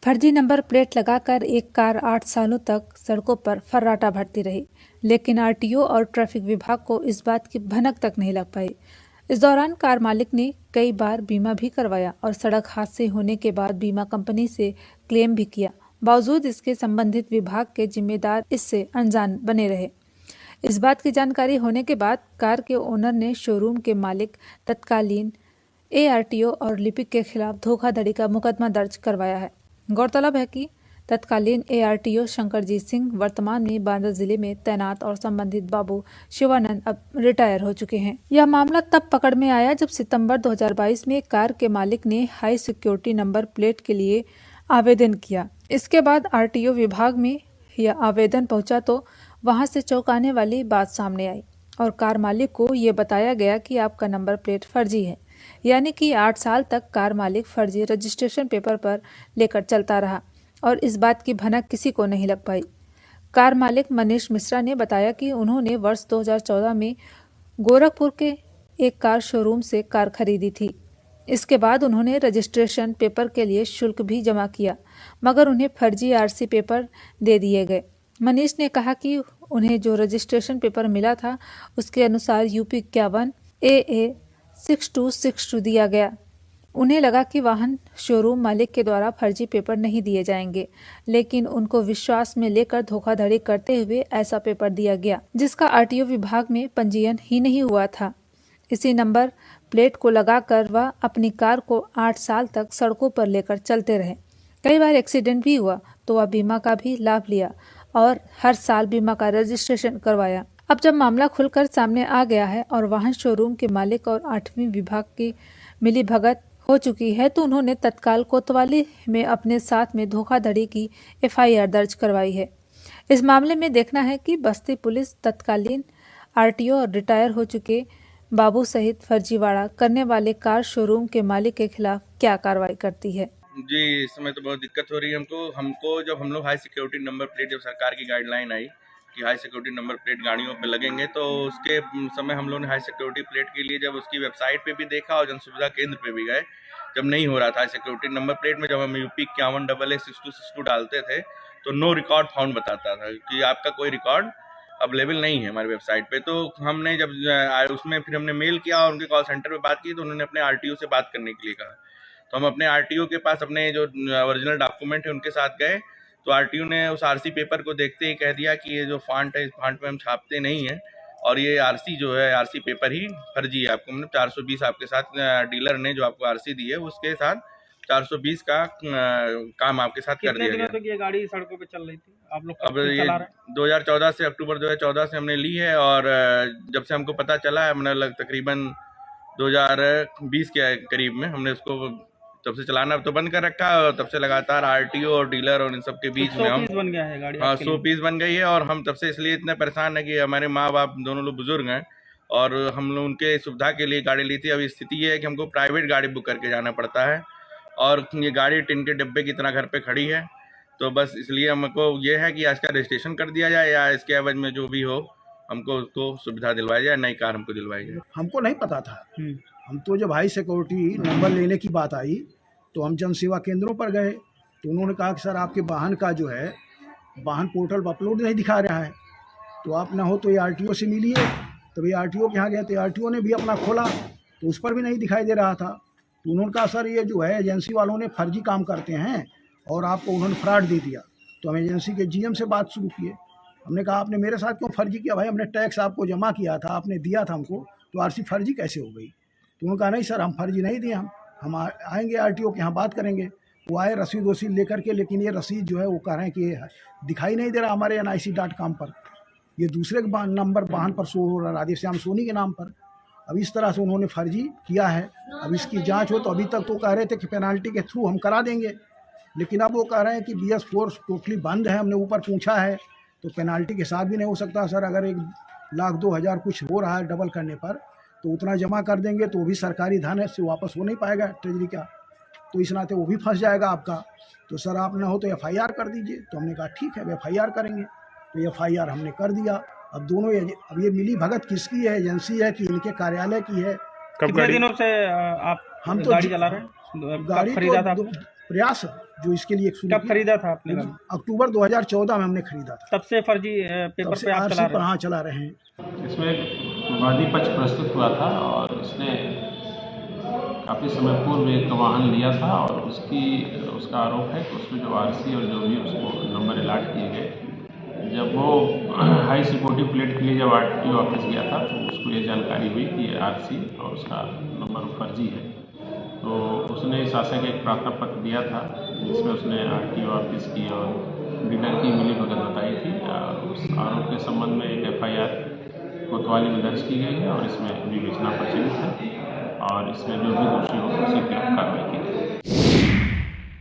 फर्जी number plate लगाकर एक कार 8 सालों तक सड़कों पर फर्राटा भरती रही, लेकिन आरटीओ और ट्रैफिक विभाग को इस बात की भनक तक नहीं लग पाई। इस दौरान कार मालिक ने कई बार बीमा भी करवाया और सड़क हादसे होने के बाद बीमा कंपनी से क्लेम भी किया। बावजूद इसके संबंधित विभाग के जिम्मेदार इससे अनजान बने रहे। इस बात की जानकारी होने के बाद कार के ओनर ने शोरूम के मालिक, तत्कालीन एआरटीओ और लिपिक के खिलाफ धोखाधड़ी का मुकदमा दर्ज करवाया है। गौरतलब है कि तत्कालीन एआरटीओ शंकरजीत सिंह वर्तमान में बांदा जिले में तैनात और संबंधित बाबू शिवानंद अब रिटायर हो चुके हैं। यह मामला तब पकड़ में आया जब सितंबर 2022 में कार के मालिक ने हाई सिक्योरिटी नंबर प्लेट के लिए आवेदन किया। इसके बाद आरटीओ विभाग में यह आवेदन पहुंचा तो वहां से चौंकाने वाली बात सामने आई और कार मालिक को ये बताया गया कि आपका नंबर प्लेट फर्जी है। यानी कि 8 साल तक कार मालिक फर्जी रजिस्ट्रेशन पेपर पर लेकर चलता रहा और इस बात की भनक किसी को नहीं लग पाई। कार मालिक मनीष मिश्रा ने बताया कि उन्होंने वर्ष 2014 में गोरखपुर के एक कार शोरूम से कार खरीदी थी। इसके बाद उन्होंने रजिस्ट्रेशन पेपर के लिए शुल्क भी जमा किया, मगर उन्हें फर्जी आरसी पेपर दे दिए गए। मनीष ने कहा कि उन्हें जो रजिस्ट्रेशन पेपर मिला था उसके अनुसार यूपी 51 AA 6262 दिया गया। उन्हें लगा कि वाहन शोरूम मालिक के द्वारा फर्जी पेपर नहीं दिए जाएंगे, लेकिन उनको विश्वास में लेकर धोखाधड़ी करते हुए ऐसा पेपर दिया गया जिसका आरटीओ विभाग में पंजीयन ही नहीं हुआ था। इसी नंबर प्लेट को लगाकर वह अपनी कार को 8 साल तक सड़कों पर लेकर चलते रहे। कई बार एक्सीडेंट भी हुआ तो वह बीमा का भी लाभ लिया और हर साल बीमा का रजिस्ट्रेशन करवाया। अब जब मामला खुलकर सामने आ गया है और वाहन शोरूम के मालिक और 8वीं विभाग की मिली भगत हो चुकी है, तो उन्होंने तत्काल कोतवाली में अपने साथ में धोखाधड़ी की FIR दर्ज करवाई है। इस मामले में देखना है कि बस्ती पुलिस तत्कालीन आरटीओ और रिटायर हो चुके बाबू सहित फर्जीवाड़ा करने वाले कार शोरूम के मालिक के खिलाफ क्या कार्रवाई करती है। जी, इस समय तो बहुत दिक्कत हो रही है हमको जब हम लोग हाई सिक्योरिटी नंबर प्लेट, जब सरकार की गाइडलाइन आई कि हाई सिक्योरिटी नंबर प्लेट गाड़ियों पे लगेंगे, तो उसके समय हम लोग ने हाई सिक्योरिटी प्लेट के लिए जब उसकी वेबसाइट पे भी देखा और जन सुविधा केंद्र पे भी गए, जब नहीं हो रहा था हाई सिक्योरिटी नंबर प्लेट में, जब हम यूपी 51 AA 6262 डालते थे तो नो रिकॉर्ड फाउंड बताता था कि आपका कोई रिकॉर्ड अवेलेबल नहीं है हमारी वेबसाइट पे। तो हमने जब उसमें फिर हमने मेल किया और उनके कॉल सेंटर पे बात की तो उन्होंने अपने आरटीओ से बात करने के लिए कहा। तो हम अपने आरटीओ के पास अपने जो ओरिजिनल डॉक्यूमेंट है उनके साथ गए, तो आरटीओ ने उस आरसी पेपर को देखते ही कह दिया कि ये जो फॉन्ट है इस फॉन्ट में हम छापते नहीं है और ये आरसी जो है आरसी पेपर ही फर्जी है। आपको मतलब 420 आपके साथ डीलर ने जो आपको आरसी दी है उसके साथ 420 का काम आपके साथ कर दिया गया। तक ये गाड़ी सड़कों पे चल रही थी, आप लोग अब ये 2014 से अक्टूबर 2014 से हमने ली है और जब से हमको पता चला है, हमने तकरीबन 2020 के करीब में हमने उसको तब से चलाना तो बंद कर रखा है और तब से लगातार आरटीओ और डीलर और इन सब के बीच में हम बन गया है गाड़ी। हाँ 100 पीस बन गई है और हम तब से इसलिए इतने परेशान है कि हमारे माँ बाप दोनों लोग बुजुर्ग हैं और हम लोग उनके सुविधा के लिए गाड़ी ली थी। अभी स्थिति ये है कि हमको प्राइवेट गाड़ी बुक करके जाना पड़ता है और ये गाड़ी टिन के डिब्बे की तरह घर पे खड़ी है। तो बस इसलिए हमको ये है कि आज का रजिस्ट्रेशन कर दिया जाए या इसके एवज में जो भी हो हमको उसको सुविधा दिलवाई जाए, नई कार हमको दिलवाई जाए। हमको नहीं पता था। हम तो जब हाई सिक्योरिटी नंबर लेने की बात आई तो हम जन सेवा केंद्रों पर गए तो उन्होंने कहा कि सर आपके वाहन का जो है वाहन पोर्टल पर अपलोड नहीं दिखा रहा है, तो आप ना हो तो ये आरटीओ से मिलिए। तो ये आरटीओ के यहाँ गए तो आरटीओ ने भी अपना खोला तो उस पर भी नहीं दिखाई दे रहा था। तो उन्होंने कहा सर ये जो है एजेंसी वालों ने फर्जी काम करते हैं और आपको उन्होंने फ्रॉड दे दिया। तो हम एजेंसी के GM से बात शुरू किए। हमने कहा आपने मेरे साथ क्यों फर्जी किया? भाई हमने टैक्स आपको जमा किया था, आपने दिया था हमको, तो आरसी फर्जी कैसे हो गई? तो उन्होंने कहा नहीं सर हम फर्जी नहीं दिए, हम आएंगे आरटीओ के यहाँ बात करेंगे। वो आए रसीद वसीद लेकर के, लेकिन ये रसीद जो है वो कह रहे हैं कि दिखाई नहीं दे रहा हमारे NIC.com पर, ये दूसरे के नंबर वाहन पर शो हो रहा, राधेश्याम सोनी के नाम पर। अब इस तरह से उन्होंने फर्जी किया है। अब इसकी जांच हो तो अभी तक तो कह रहे थे कि पेनाल्टी के थ्रू हम करा देंगे, लेकिन अब वो कह रहे हैं कि BS4 टोटली बंद है। हमने ऊपर पूछा है तो पेनाल्टी के साथ भी नहीं हो सकता सर। अगर 1,02,000 कुछ हो रहा है डबल करने पर तो उतना जमा कर देंगे तो वो भी सरकारी धन है, से वापस हो नहीं पाएगा ट्रेजरी का, तो इस नाते वो भी फंस जाएगा आपका। तो सर आप ना हो तो FIR कर दीजिए। तो हमने कहा ठीक है FIR करेंगे। तो FIR हमने कर दिया। अब दोनों अब ये मिली भगत किसकी है, एजेंसी है कि इनके कार्यालय की है? कितने दिनों से आप हम तो गाड़ी चला रहे हैं? गाड़ी खरीदा था? प्रयास जो इसके लिए एक शुरू कब किया। खरीदा था आपने गाड़ी? अक्टूबर 2014 में हमने खरीदा था। तब से फर्जी तब पेपर से पे आप आरसी चला पर रहे हैं। हाँ चला रहे हैं। इसमें वादी पक्ष प्रस्तुत हुआ था और उसने काफ़ी समय पूर्व एक वाहन लिया था और उसका आरोप है कि उसमें जो आरसी और जो भी उसको नंबर अलाट किए गए, जब वो हाई सिक्योरिटी प्लेट के लिए जब आरटीओ ऑफिस गया था तो उसको ये जानकारी हुई कि ये आरसी और उसका नंबर फर्जी है। तो उसने इस आशय का एक प्रार्थना पत्र दिया था जिसमें उसने आरटीओ ऑफिस की और डीलर की मिलीभगत बताई थी। उस आरोप के संबंध में एक एफआईआर कोतवाली में दर्ज की गई है और इसमें विवेचना प्रचलित है और इसमें जो भी दोषी हो उसी के खिलाफ कार्रवाई की गई है।